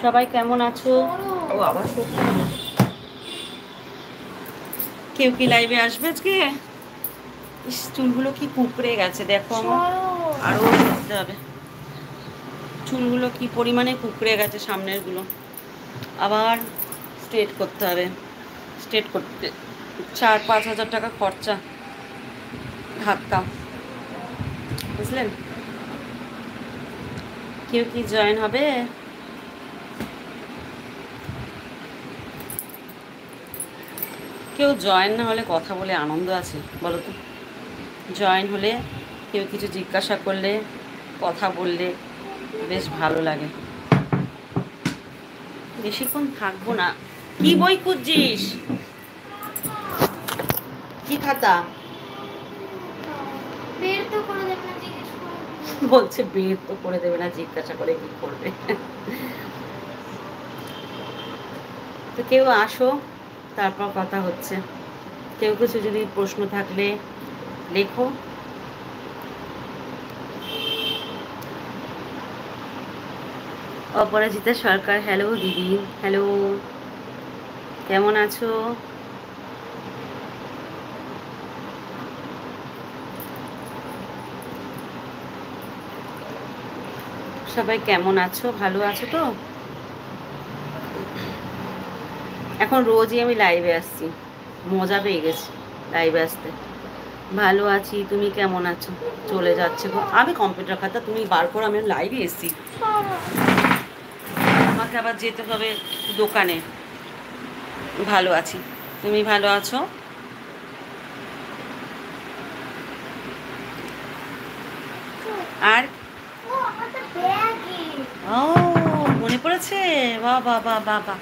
সবাই কেমন আছো? ও আবার কেউ কি লাইভে আসবে আজকে? চুলগুলো কি কুঁকড়ে গেছে দেখো আমার, আরো করতে হবে। চুলগুলো কি পরিমাণে কুঁকড়ে গেছে সামনের গুলো, আবার স্ট্রেট করতে হবে। স্ট্রেট করতে 4-5 হাজার টাকা খরচা, ধাক্কা, বুঝলেন? কেউ কি জয়েন হবে? কেউ জয়েন না হলে কথা বলে আনন্দ আছে বলো তো? জয়েন হলে কেউ কিছু জিজ্ঞাসা করলে, কথা বললে বেশ ভালো লাগে। বেশিক্ষণ থাকবো না। কি বই খুঁজছিস? কি খাতা? বলছে বের তো করে দেবে না, জিজ্ঞাসা করে কি করবে? তো কেউ আসো, তারপর কথা হচ্ছে। কেউ কিছু যদি প্রশ্ন থাকলে লেখো। অপরাজিতা সরকার, হ্যালো দিদি। হ্যালো, কেমন আছো? সবাই কেমন আছো? ভালো আছো তো? এখন রোজই আমি লাইভে আসছি, মজা পেয়ে গেছি লাইভে আসতে। ভালো আছি, তুমি কেমন আছো? চলে যাচ্ছে গো, আমি কম্পিউটার খাতা তুমি বার করো, আমি লাইভে এসছি। আমাকে আবার যেতে হবে দোকানে। ভালো আছি, তুমি ভালো আছো? আর ও, মনে পড়েছে? বাহ বাহ বাহ বাহ বাহ।